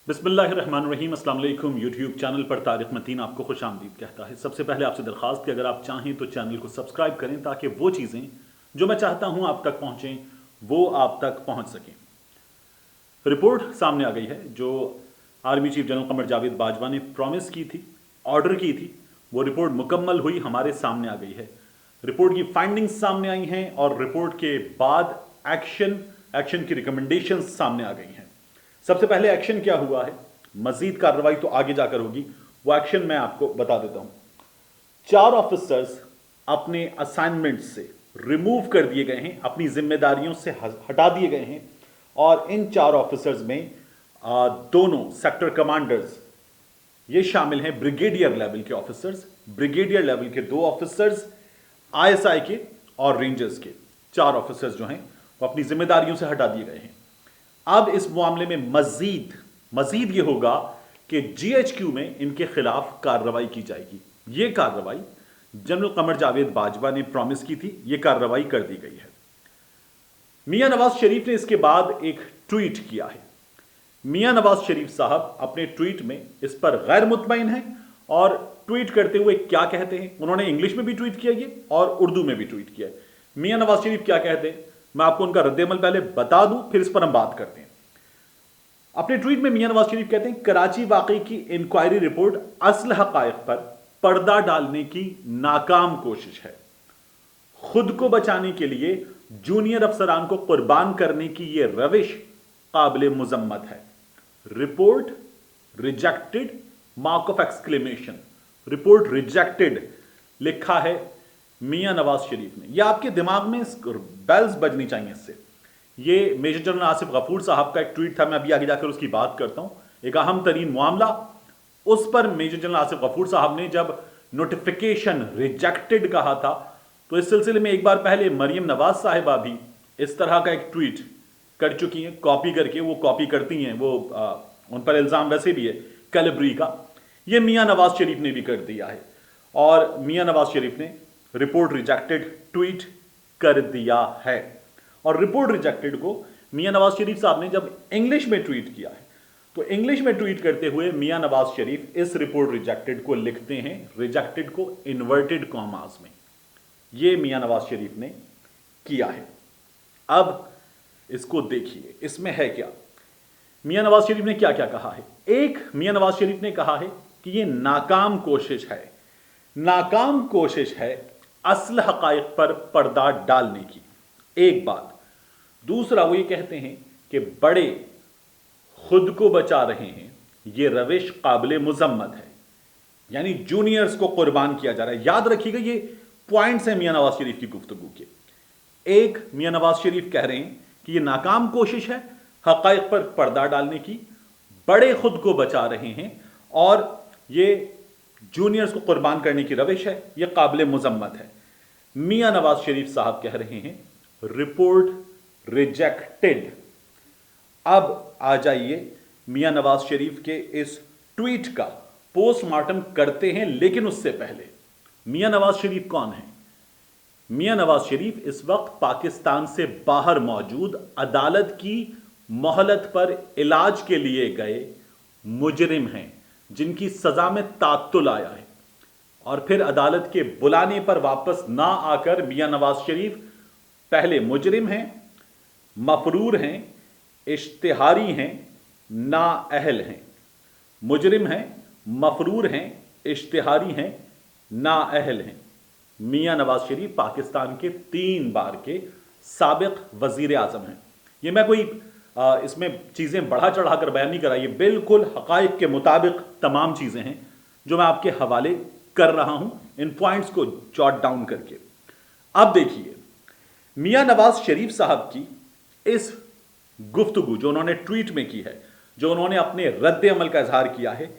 बिस्मिल्लाहिर्रहमानिर्रहीम। अस्सलाम वालेकुम। यूट्यूब चैनल पर तारिक मतीन आपको खुश आमदीद कहता है। सबसे पहले आपसे दरख्वास्त कि अगर आप चाहें तो चैनल को सब्सक्राइब करें ताकि वो चीज़ें जो मैं चाहता हूं आप तक पहुंचें वो आप तक पहुंच सकें। रिपोर्ट सामने आ गई है जो army chief general Qamar Javed Bajwa ने प्रॉमिस की थी, ऑर्डर की थी, वो रिपोर्ट मुकम्मल हुई, हमारे सामने आ गई है। रिपोर्ट की फाइंडिंग्स सामने आई हैं और रिपोर्ट के बाद एक्शन की रिकमेंडेशंस सामने आ गई हैं। सबसे पहले एक्शन क्या हुआ है, मजीद कार्रवाई तो आगे जाकर होगी, वो एक्शन मैं आपको बता देता हूं। 4 ऑफिसर्स अपने असाइनमेंट से रिमूव कर दिए गए हैं, अपनी जिम्मेदारियों से हटा दिए गए हैं और इन 4 ऑफिसर्स में दोनों सेक्टर कमांडर्स ये शामिल हैं, ब्रिगेडियर लेवल के ऑफिसर्स, ब्रिगेडियर लेवल के 2 ऑफिसर्स, आईएसआई के और रेंजर्स के 4 ऑफिसर्स जो हैं वो अपनी जिम्मेदारियों से हटा दिए गए हैं। अब इस मामले में मजीद ये होगा कि जीएचक्यू में इनके खिलाफ कार्रवाई की जाएगी। ये कार्रवाई जनरल कमर जावेद बाजवा ने प्रॉमिस की थी, ये कार्रवाई कर दी गई है। मियां नवाज शरीफ ने इसके बाद एक ट्वीट किया है। मियां नवाज शरीफ साहब अपने ट्वीट में इस पर गैर मुतमईन हैं और ट्वीट करते हुए क्या कहते हैं, उन्होंने इंग्लिश में भी ट्वीट किया ये और उर्दू में भी ट्वीट किया है। मियां नवाज शरीफ क्या कहते हैं मैं आपको उनका रद्देमल पहले बता दूं, फिर इस पर हम बात करते हैं। अपने ट्वीट में मियां नवाज शरीफ कहते हैं कराची वाकई की इंक्वायरी रिपोर्ट असल हकायक पर पर्दा डालने की नाकाम कोशिश है। खुद को बचाने के लिए जूनियर अफसरान को कुर्बान करने की यह रविश काबिल मुजम्मत है। Report rejected, mark of exclamation, report rejected लिखा है मियां नवाज शरीफ ने। यह आपके दिमाग में बेल्स बजनी चाहिए इससे। ये मेजर जनरल आसिफ गफूर साहब का एक ट्वीट था, मैं अभी आगे जाकर उसकी बात करता हूं। एक अहम तरीन मामला, उस पर मेजर जनरल आसिफ गफूर साहब ने जब नोटिफिकेशन रिजेक्टेड कहा था तो इस सिलसिले में एक बार पहले मरियम नवाज साहिबा भी इस तरह का एक ट्वीट कर चुकी हैं, कॉपी करके। वो कॉपी करती हैं, वो उन पर इल्जाम वैसे भी है कैलिब्री का। ये मियां नवाज शरीफ ने भी कर दिया है और मियां नवाज शरीफ ने रिपोर्ट रिजेक्टेड ट्वीट कर दिया है। और रिपोर्ट रिजेक्टेड को मियां नवाज शरीफ साहब ने जब इंग्लिश में ट्वीट किया है तो इंग्लिश में ट्वीट करते हुए मियां नवाज शरीफ इस रिपोर्ट रिजेक्टेड को लिखते हैं, रिजेक्टेड को इन्वर्टेड कॉमास में। यह मियां नवाज शरीफ ने किया है। अब इसको देखिए, इसमें है क्या। मियां नवाज शरीफ ने क्या क्या कहा है। एक, मियां नवाज शरीफ ने कहा है कि यह नाकाम कोशिश है, नाकाम कोशिश है असल हकायक पर पर्दा डालने की, एक बात। दूसरा, वो ये कहते हैं कि बड़े खुद को बचा रहे हैं, ये रविश काबिल मुजम्मत है, यानी जूनियर्स को कुर्बान किया जा रहा है। याद रखिएगा, ये पॉइंट्स हैं मियां नवाज शरीफ की गुफ्तगू के। एक, मियां नवाज शरीफ कह रहे हैं कि ये नाकाम कोशिश है हकायक पर पर्दा डालने की, बड़े खुद को बचा रहे हैं और ये जूनियर्स को कुर्बान करने की रविश है, यह काबिल मुजम्मत है। मियां नवाज शरीफ साहब कह रहे हैं रिपोर्ट रिजेक्टेड। अब आ जाइए मियां नवाज शरीफ के इस ट्वीट का पोस्टमार्टम करते हैं, लेकिन उससे पहले मियां नवाज शरीफ कौन है। मियां नवाज शरीफ इस वक्त पाकिस्तान से बाहर मौजूद अदालत की मोहलत पर इलाज के लिए गए मुजरिम हैं, जिनकी सजा में तात्तुल आया है और फिर अदालत के बुलाने पर वापस ना आकर मियां नवाज शरीफ पहले मुजरिम हैं, मफरूर हैं, इश्तिहारी हैं, नाअहल हैं। मुजरिम हैं, मफरूर हैं, इश्तिहारी हैं, नाअहल हैं। मियां नवाज शरीफ पाकिस्तान के 3 बार के साबिक वजीर आजम हैं। ये मैं कोई इसमें चीज़ें बढ़ा चढ़ाकर बयान नहीं करा, ये बिल्कुल हकायक के मुताबिक तमाम चीज़ें हैं जो मैं आपके हवाले कर रहा हूं, इन पॉइंट्स को जॉट डाउन करके। अब देखिए मियां नवाज शरीफ साहब की इस गुफ्तगू जो उन्होंने ट्वीट में की है, जो उन्होंने अपने रद्द अमल का इजहार किया है,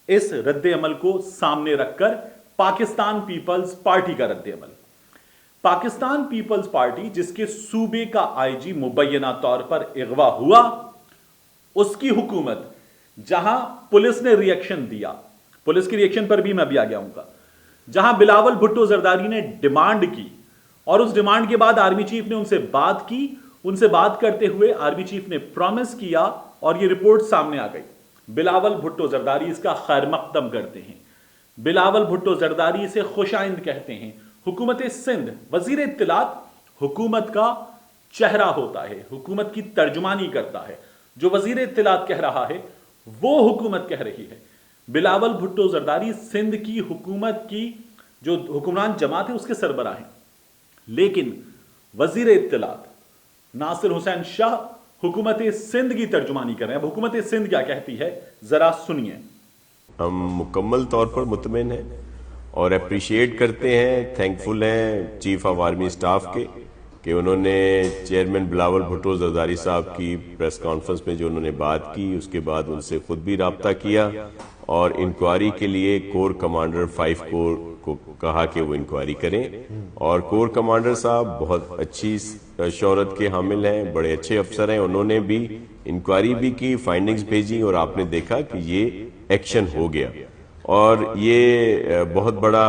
इस रद्द अमल को सामने रखकर पाकिस्तान पीपल्स पार्टी का रद्द अमल, पाकिस्तान पीपल्स पार्टी जिसके सूबे का आईजी मुबैना तौर पर अगवा हुआ, उसकी हुकूमत जहां पुलिस ने रिएक्शन दिया, पुलिस की रिएक्शन पर भी मैं अभी आगे आऊंगा, जहां बिलावल भुट्टो जरदारी ने डिमांड की और उस डिमांड के बाद आर्मी चीफ ने उनसे बात की, उनसे बात करते हुए आर्मी चीफ ने प्रॉमिस किया और यह रिपोर्ट सामने आ गई। بلاول بھٹو زرداری اس کا خیر مقدم کرتے ہیں، بلاول بھٹو زرداری اسے خوش آئند کہتے ہیں۔ حکومت سندھ، وزیر اطلاعات حکومت کا چہرہ ہوتا ہے، حکومت کی ترجمانی کرتا ہے، جو وزیر اطلاعات کہہ رہا ہے وہ حکومت کہہ رہی ہے۔ بلاول بھٹو زرداری سندھ کی حکومت کی جو حکمران جماعت ہے اس کے سربراہ ہیں، لیکن وزیر اطلاعات ناصر حسین شاہ حکومت سندھ کی ترجمانی کر رہے ہیں۔ اب حکومت سندھ کیا کہتی ہے ذرا سنیے۔ ہم مکمل طور پر مطمئن ہیں اور اپریشیٹ کرتے ہیں، تھینکفل ہیں چیف آف آرمی اسٹاف کے کہ انہوں نے چیئرمین بلاول بھٹو زرداری صاحب کی پریس کانفرنس میں جو انہوں نے بات کی، اس کے بعد ان سے خود بھی رابطہ کیا اور انکوائری کے لیے کور کمانڈر 5 کور کو کہا کہ وہ انکوائری کریں، اور کور کمانڈر صاحب بہت اچھی شہرت کے حامل ہیں، بڑے اچھے افسر ہیں، انہوں نے بھی انکوائری بھی کی، فائنڈنگز بھیجی، اور آپ نے دیکھا کہ یہ ایکشن ہو گیا، اور یہ بہت بڑا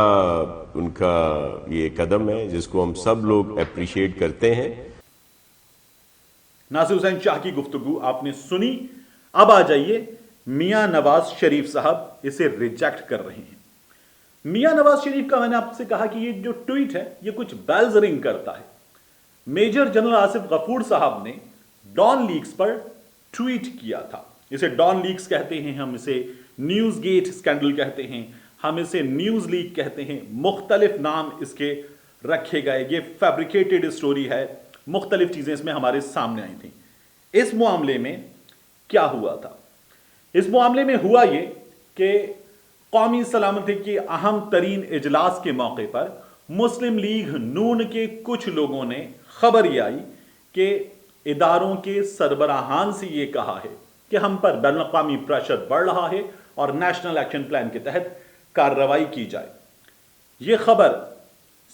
ان کا یہ قدم ہے جس کو ہم سب لوگ اپریشیٹ کرتے ہیں۔ ناصر حسین شاہ کی گفتگو آپ نے سنی۔ اب آ جائیے میاں نواز شریف صاحب اسے ریجیکٹ کر رہے ہیں۔ میاں نواز شریف کا میں نے آپ سے کہا کہ یہ جو ٹویٹ ہے یہ کچھ بیلز رنگ کرتا ہے۔ میجر جنرل آصف غفور صاحب نے ڈان لیکس پر ٹویٹ کیا تھا، اسے ڈان لیکس کہتے ہیں، ہم اسے نیوز گیٹ اسکینڈل کہتے ہیں، ہم اسے نیوز لیک کہتے ہیں، مختلف نام اس کے رکھے گئے، یہ فیبریکیٹڈ سٹوری ہے، مختلف چیزیں اس میں ہمارے سامنے آئی تھیں۔ اس معاملے میں کیا ہوا تھا؟ اس معاملے میں ہوا یہ کہ قومی سلامتی کے اہم ترین اجلاس کے موقع پر مسلم لیگ نون کے کچھ لوگوں نے خبر یہ آئی کہ اداروں کے سربراہان سے یہ کہا ہے کہ ہم پر بین الاقوامی پریشر بڑھ رہا ہے اور نیشنل ایکشن پلان کے تحت کارروائی کی جائے۔ یہ خبر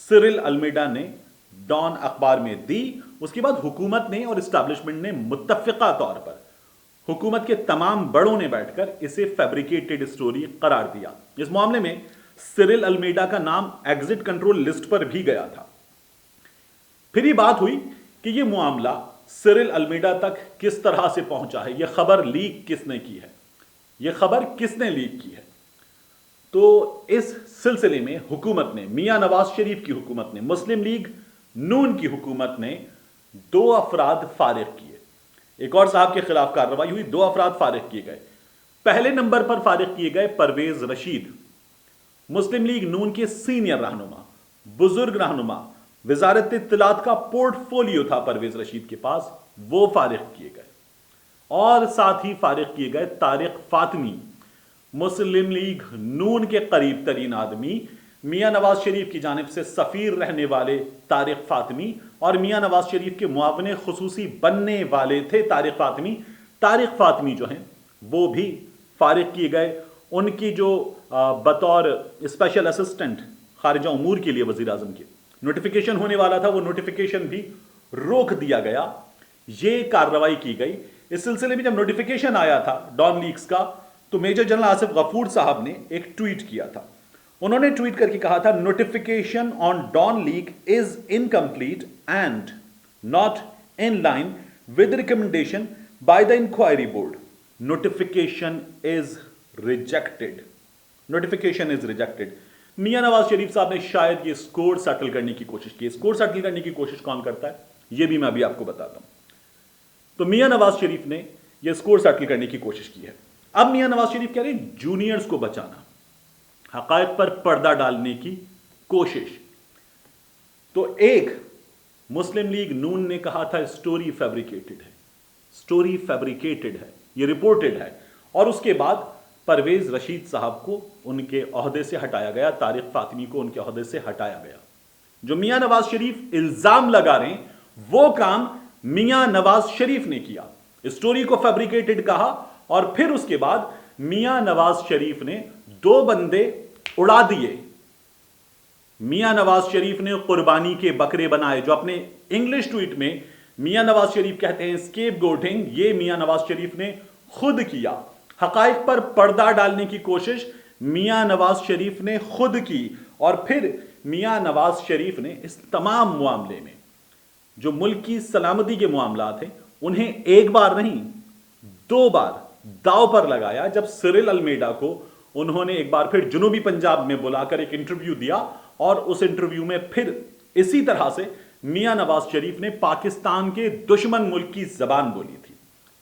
سرل المیڈا نے ڈان اخبار میں دی، اس کے بعد حکومت نے اور اسٹیبلشمنٹ نے متفقہ طور پر حکومت کے تمام بڑوں نے بیٹھ کر اسے فیبریکیٹڈ سٹوری قرار دیا۔ اس معاملے میں سرل المیڈا کا نام ایگزٹ کنٹرول لسٹ پر بھی گیا تھا۔ پھر یہ بات ہوئی کہ یہ معاملہ سرل المیڈا تک کس طرح سے پہنچا ہے، یہ خبر لیک کس نے کی ہے، یہ خبر کس نے لیک کی ہے۔ تو اس سلسلے میں حکومت نے، میاں نواز شریف کی حکومت نے، مسلم لیگ نون کی حکومت نے 2 افراد فارغ کیے۔ ایک اور صاحب کے خلاف کارروائی ہوئی، 2 افراد فارغ کیے گئے۔ پہلے نمبر پر فارغ کیے گئے پرویز رشید، مسلم لیگ نون کے سینئر رہنما، بزرگ رہنما، وزارت اطلاعات کا پورٹ فولیو تھا پرویز رشید کے پاس، وہ فارغ کیے گئے۔ اور ساتھ ہی فارغ کیے گئے طارق فاطمی، مسلم لیگ نون کے قریب ترین آدمی، میاں نواز شریف کی جانب سے سفیر رہنے والے طارق فاطمی، اور میاں نواز شریف کے معاون خصوصی بننے والے تھے طارق فاطمی۔ طارق فاطمی جو ہیں وہ بھی فارغ کیے گئے۔ ان کی جو بطور اسپیشل اسسٹنٹ خارجہ امور کے لیے وزیر اعظم کے نوٹیفیکیشن ہونے والا تھا، وہ نوٹیفیکیشن بھی روک دیا گیا۔ یہ کارروائی کی گئی۔ اس سلسلے میں جب نوٹیفیکیشن آیا تھا ڈان لیکس کا تو میجر جنرل آصف غفور صاحب نے ایک ٹویٹ کیا تھا۔ انہوں نے ٹویٹ کر کے کہا تھا، notification on Dawn leak is incomplete and not in line with recommendation by the inquiry board. Notification is rejected, notification is rejected. Mian Nawaz شریف صاحب نے شاید یہ سکور سیٹل کرنے کی کوشش کی۔ سکور سیٹل کرنے کی کوشش کون کرتا ہے یہ بھی میں ابھی آپ کو بتاتا ہوں۔ تو میاں نواز شریف نے یہ سکور سیٹل کرنے کی کوشش کی ہے۔ اب میاں نواز شریف کہہ رہے ہیں جونیئرز کو بچانا، حقائق پر پردہ ڈالنے کی کوشش۔ تو ایک مسلم لیگ نون نے کہا تھا سٹوری فیبریکیٹڈ ہے، سٹوری فیبریکیٹڈ ہے، یہ رپورٹڈ ہے، اور اس کے بعد پرویز رشید صاحب کو ان کے عہدے سے ہٹایا گیا، طارق فاطمی کو ان کے عہدے سے ہٹایا گیا۔ جو میاں نواز شریف الزام لگا رہے ہیں وہ کام میاں نواز شریف نے کیا، سٹوری کو فیبریکیٹڈ کہا، اور پھر اس کے بعد میاں نواز شریف نے 2 بندے اڑا دیے۔ میاں نواز شریف نے قربانی کے بکرے بنائے، جو اپنے انگلش ٹویٹ میں میاں نواز شریف کہتے ہیں اسکیپ گوٹنگ، یہ میاں نواز شریف نے خود کیا۔ حقائق پر پردہ ڈالنے کی کوشش میاں نواز شریف نے خود کی، اور پھر میاں نواز شریف نے اس تمام معاملے میں جو ملک کی سلامتی کے معاملات ہیں انہیں ایک بار نہیں 2 بار दांव पर लगाया जब सिरिल अल्मेडा को उन्होंने एक बार फिर जनूबी पंजाब में बुलाकर एक इंटरव्यू दिया, और उस इंटरव्यू में फिर इसी तरह से मियां नवाज शरीफ ने पाकिस्तान के दुश्मन मुल्क की जबान बोली थी।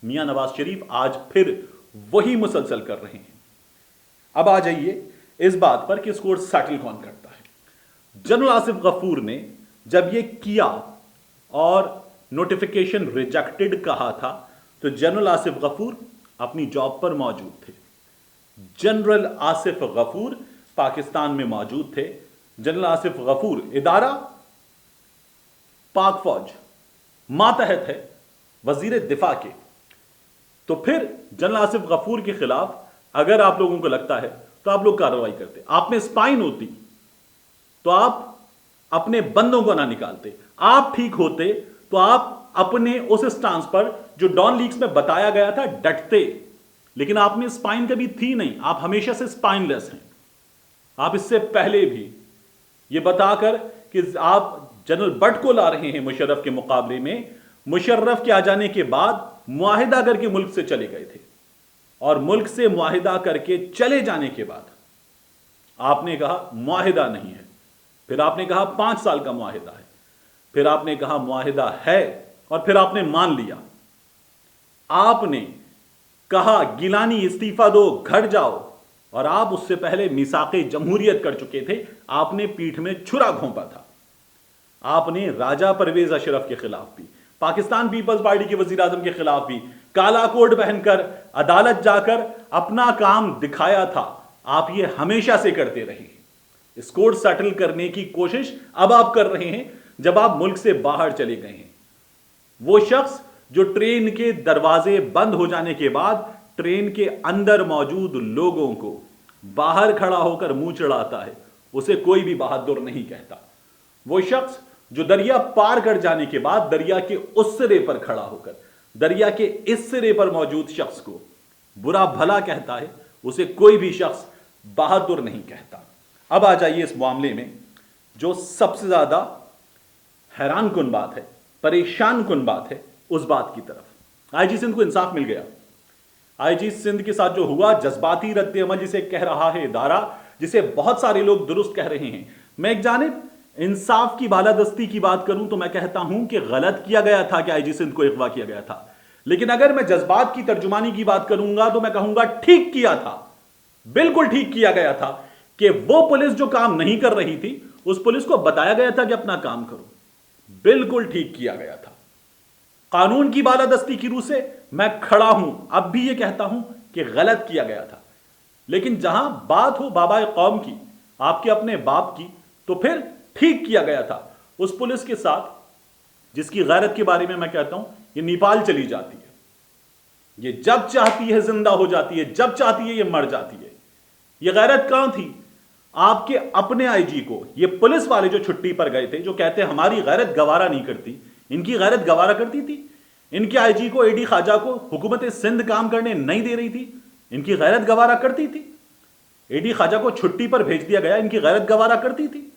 मियां नवाज शरीफ आज फिर वही मुसलसल कर रहे हैं। अब आ जाइए इस बात पर कि स्कोर सेटल कौन करता है। जनरल आसिफ गफूर ने जब ये किया और नोटिफिकेशन रिजेक्टेड कहा था, तो जनरल आसिफ गफूर अपनी जॉब पर मौजूद थे। जनरल आसिफ गफूर पाकिस्तान में मौजूद थे। जनरल आसिफ गफूर इदारा पाक फौज मातहत है वजीर दिफा के। तो फिर जनरल आसिफ गफूर के खिलाफ अगर आप लोगों को लगता है तो आप लोग कार्रवाई करते। आप में स्पाइन होती तो आप अपने बंदों को ना निकालते। आप ठीक होते तो आप अपने उस स्टांस पर जो डॉन लीक्स में बताया गया था डटते। लेकिन आप में स्पाइन कभी थी नहीं, आप हमेशा से स्पाइनलेस हैं। आप इससे पहले भी ये बताकर कि आप जनरल बट को ला रहे हैं मुशर्रफ के मुकाबले में, मुशर्रफ के आ जाने के बाद मुआहिदा करके मुल्क से चले गए थे, और मुल्क से मुआहिदा करके चले जाने के बाद आपने कहा मुआहिदा नहीं है, फिर आपने कहा 5 साल का मुआहिदा है, फिर आपने कहा मुआहिदा है, और फिर आपने मान लिया। आपने कहा गिलानी इस्तीफा दो, घर जाओ, और आप उससे पहले मिसाक़े जमहूरियत कर चुके थे। आपने पीठ में छुरा घोंपा था। आपने राजा परवेज अशरफ के खिलाफ भी, पाकिस्तान पीपल्स पार्टी के वजीर आजम के खिलाफ भी काला कोट पहनकर अदालत जाकर अपना काम दिखाया था। आप ये हमेशा से करते रहे। स्कोर सेटल करने की कोशिश अब आप कर रहे हैं जब आप मुल्क से बाहर चले गए हैं। वो शख्स जो ट्रेन के दरवाजे बंद हो जाने के बाद ट्रेन के अंदर मौजूद लोगों को बाहर खड़ा होकर मुंह चढ़ाता है, उसे कोई भी बहादुर नहीं कहता। वो शख्स जो दरिया पार कर जाने के बाद दरिया के उस सिरे पर खड़ा होकर दरिया के इस सिरे पर मौजूद शख्स को बुरा भला कहता है, उसे कोई भी शख्स बहादुर नहीं कहता। अब आ जाइए इस मामले में जो सबसे ज्यादा हैरान कुन बात है, परेशान कुन बात है, उस बात की तरफ। आईजी सिंध को इंसाफ मिल गया। आईजी सिंध के साथ जो हुआ, जज्बाती रद्द अमल जिसे कह रहा है इदारा, जिसे बहुत सारे लोग दुरुस्त कह रहे हैं। मैं एक जानिब इंसाफ की बालादस्ती की बात करूं तो मैं कहता हूं कि गलत किया गया था कि आईजी सिंध को अगवा किया गया था। लेकिन अगर मैं जज्बात की तर्जुमानी की बात करूंगा तो मैं कहूंगा ठीक किया था, बिल्कुल ठीक किया गया था कि वो पुलिस जो काम नहीं कर रही थी उस पुलिस को बताया गया था कि अपना काम करो। बिल्कुल ठीक किया गया था। कानून की बालादस्ती की रूह से मैं खड़ा हूं, अब भी यह कहता हूं कि गलत किया गया था। लेकिन जहां बात हो बाबा कौम की, आपके अपने बाप की, तो फिर ठीक किया गया था उस पुलिस के साथ जिसकी गैरत के बारे में मैं कहता हूं ये नेपाल चली जाती है। ये जब चाहती है जिंदा हो जाती है, जब चाहती है ये मर जाती है। ये गैरत कहां थी? आपके अपने आईजी को, ये पुलिस वाले जो छुट्टी पर गए थे, जो कहते हैं हमारी गैरत गवारा नहीं करती, इनकी गैरत गवारा करती थी। इनके आईजी को, एडी ख्वाजा को हुकूमत सिंध काम करने नहीं दे रही थी, इनकी गैरत गवारा करती थी। एडी ख्वाजा को छुट्टी पर भेज दिया गया, इनकी गैरत गवारा करती थी।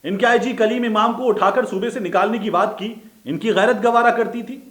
इनके आईजी कलीम इमाम को उठाकर सूबे से निकालने की बात की, इनकी गैरत गवारा करती थी।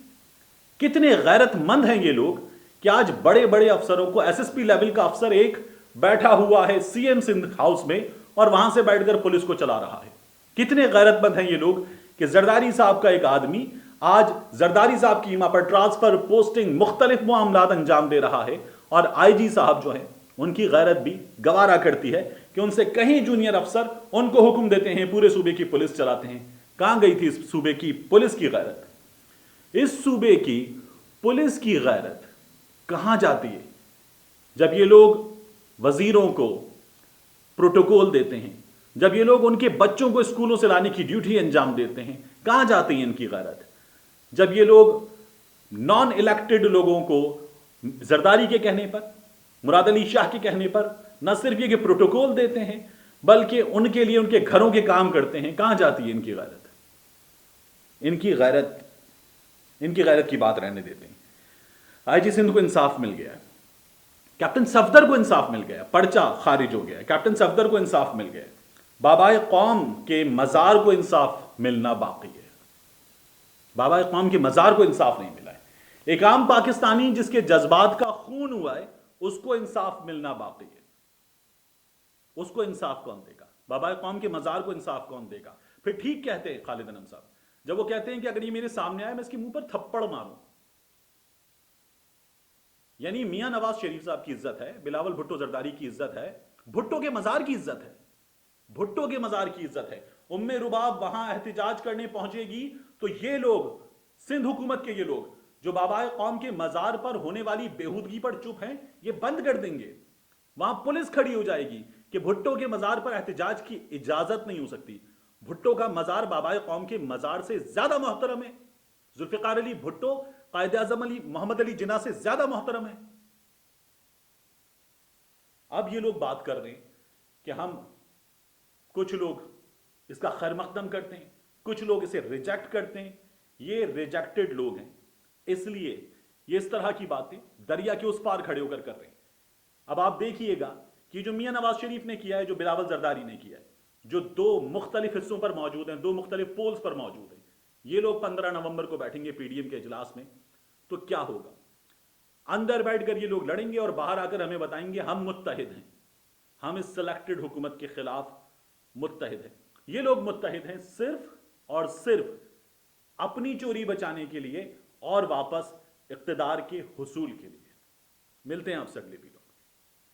कितने गैरतमंद हैं ये लोग कि आज बड़े बड़े अफसरों को, एसएसपी लेवल का अफसर एक बैठा हुआ है सीएम सिंध हाउस में और वहां से बैठकर पुलिस को चला रहा है। कितने गैरतमंद हैं ये लोग कि जरदारी साहब का एक आदमी आज जरदारी साहब की ईमा पर ट्रांसफर, पोस्टिंग, मुख्तलिफ मामलात अंजाम दे रहा है, और आईजी साहब जो है उनकी गैरत भी गवारा करती है कि उनसे कहीं जूनियर अफसर उनको हुक्म देते हैं, पूरे सूबे की पुलिस चलाते हैं। कहां गई थी इस सूबे की पुलिस की गैरत? इस सूबे की पुलिस की गैरत कहां जाती है जब ये लोग वजीरों को प्रोटोकॉल देते हैं, जब ये लोग उनके बच्चों को स्कूलों से लाने की ड्यूटी अंजाम देते हैं? कहां जाती है इनकी गैरत? जब ये लोग नॉन इलेक्टेड लोगों को जरदारी के कहने पर, मुराद अली शाह के कहने पर न सिर्फ ये कि प्रोटोकॉल देते हैं बल्कि उनके लिए उनके घरों के काम करते हैं, कहां जाती है इनकी गैरत? इनकी गैरत की बात रहने देते हैं। आईजी सिंध को इंसाफ मिल गया, कैप्टन सफदर को इंसाफ मिल गया, पर्चा खारिज हो गया, कैप्टन सफदर को इंसाफ मिल गया। बाबाए कौम के मजार को इंसाफ मिलना बाकी है। बाबाए कौम के मजार को इंसाफ नहीं मिला है। एक आम पाकिस्तानी जिसके जज्बात का खून ہوا ہے اس کو انصاف ملنا باقی ہے. اس کو انصاف کون دے گا؟ بابا قوم کے مزار کو انصاف کون دے گا؟ پھر ٹھیک کہتے ہیں خالد انم صاحب جب وہ کہتے ہیں کہ اگر یہ میرے سامنے آئے میں اس کے منہ پر تھپڑ ماروں. یعنی میاں نواز شریف صاحب کی عزت ہے، بلاول بھٹو زرداری کی عزت ہے، بھٹو کے مزار کی عزت ہے، بھٹو کے مزار کی عزت ہے. ام رباب وہاں احتجاج کرنے پہنچے گی تو یہ لوگ، سندھ حکومت کے یہ لوگ جو بابا قوم کے مزار پر ہونے والی بےہودگی پر چپ ہیں، یہ بند کر دیں گے. وہاں پولیس کھڑی ہو جائے گی کہ بھٹو کے مزار پر احتجاج کی اجازت نہیں ہو سکتی. بھٹو کا مزار بابا قوم کے مزار سے زیادہ محترم ہے. ذوالفقار علی بھٹو قائد اعظم علی محمد علی جناح سے زیادہ محترم ہے. اب یہ لوگ بات کر رہے ہیں کہ ہم، کچھ لوگ اس کا خیر مقدم کرتے ہیں، کچھ لوگ اسے ریجیکٹ کرتے ہیں. یہ ریجیکٹڈ لوگ ہیں، اس لیے یہ اس طرح کی باتیں دریا کے اس پار کھڑے ہو کر رہے ہیں. اب آپ دیکھیے گا کہ جو میاں نواز شریف نے کیا ہے، جو بلاول زرداری نے کیا ہے، جو دو مختلف حصوں پر موجود ہیں، دو مختلف پولز پر موجود ہیں، یہ لوگ 15 نومبر کو بیٹھیں گے پی ڈی ایم کے اجلاس میں تو کیا ہوگا؟ اندر بیٹھ کر یہ لوگ لڑیں گے اور باہر آ کر ہمیں بتائیں گے ہم متحد ہیں، ہم اس سلیکٹڈ حکومت کے خلاف متحد ہیں. یہ لوگ متحد ہیں صرف اور صرف اپنی چوری بچانے کے لیے اور واپس اقتدار کے حصول کے لیے. ملتے ہیں آپ سے اگلے ویڈیو.